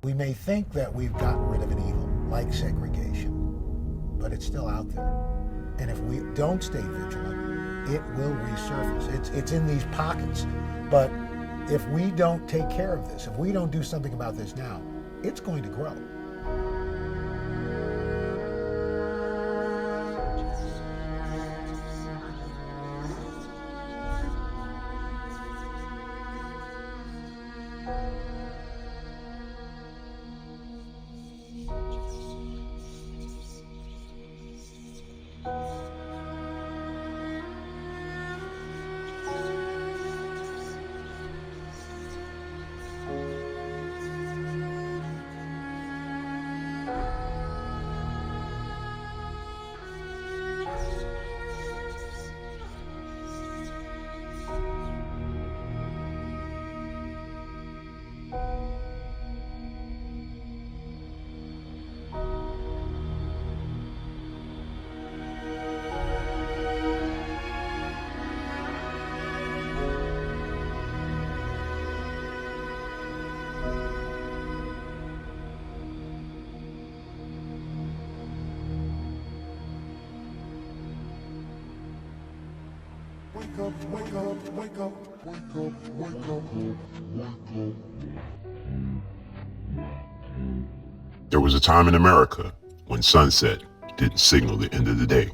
We may think that we've gotten rid of an evil, like segregation, but it's still out there. And if we don't stay vigilant, it will resurface. It's in these pockets. But if we don't take care of this, if we don't do something about this now, it's going to grow. Wake up, wake up, wake up, wake up, wake up, wake up. There was a time in America when sunset didn't signal the end of the day.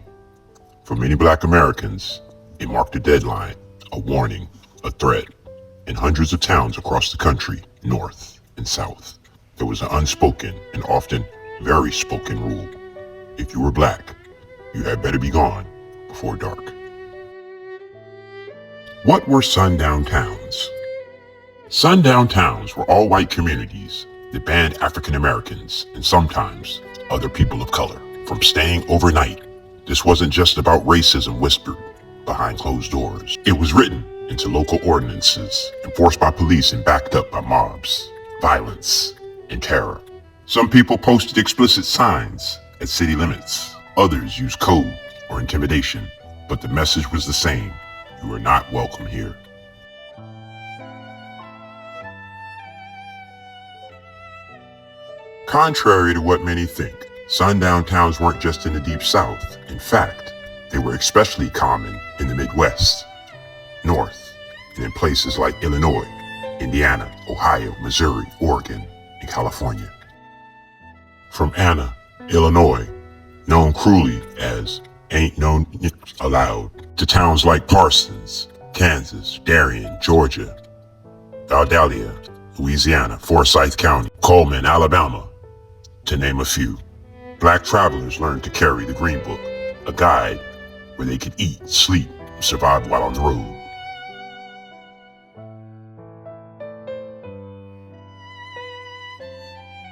For many Black Americans, it marked a deadline, a warning, a threat. In hundreds of towns across the country, north and south, there was an unspoken and often very spoken rule. If you were Black, you had better be gone before dark. What were sundown towns? Sundown towns were all white communities that banned African Americans and sometimes other people of color from staying overnight. This wasn't just about racism whispered behind closed doors. It was written into local ordinances, enforced by police and backed up by mobs, violence, and terror. Some people posted explicit signs at city limits. Others used code or intimidation, but the message was the same. You are not welcome here. Contrary to what many think, sundown towns weren't just in the Deep South. In fact, they were especially common in the Midwest, North, and in places like Illinois, Indiana, Ohio, Missouri, Oregon, and California. From Anna, Illinois, known cruelly as Ain't No Allowed, to towns like Parsons, Kansas, Darien, Georgia, Vandalia, Louisiana, Forsyth County, Coleman, Alabama, to name a few. Black travelers learned to carry the Green Book, a guide where they could eat, sleep, and survive while on the road.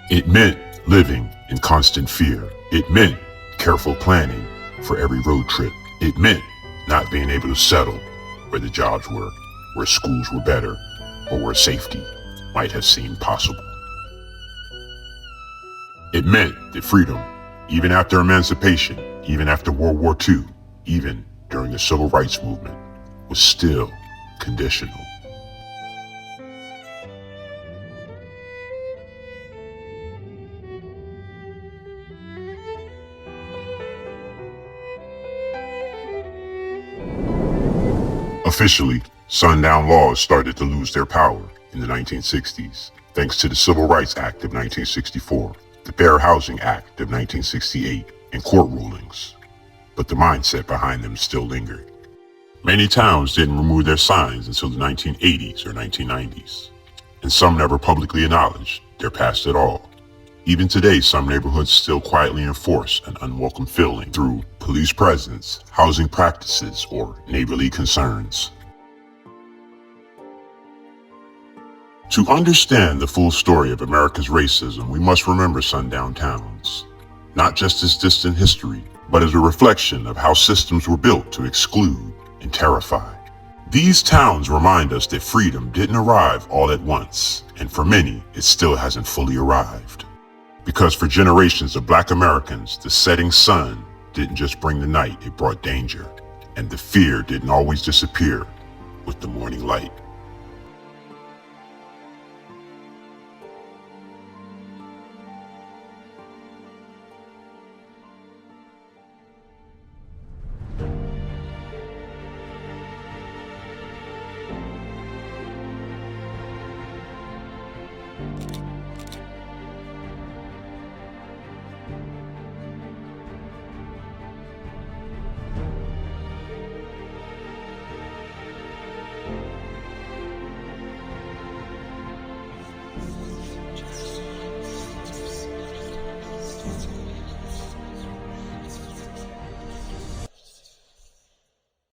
It meant living in constant fear. It meant careful planning for every road trip. It meant not being able to settle where the jobs were, where schools were better, or where safety might have seemed possible. It meant that freedom, even after emancipation, even after World War II, even during the Civil Rights Movement, was still conditional. Officially, sundown laws started to lose their power in the 1960s, thanks to the Civil Rights Act of 1964, the Fair Housing Act of 1968, and court rulings. But the mindset behind them still lingered. Many towns didn't remove their signs until the 1980s or 1990s, and some never publicly acknowledged their past at all. Even today, some neighborhoods still quietly enforce an unwelcome feeling through police presence, housing practices, or neighborly concerns. To understand the full story of America's racism, we must remember sundown towns, not just as distant history, but as a reflection of how systems were built to exclude and terrify. These towns remind us that freedom didn't arrive all at once, and for many, it still hasn't fully arrived. Because for generations of Black Americans, the setting sun didn't just bring the night, it brought danger. And the fear didn't always disappear with the morning light.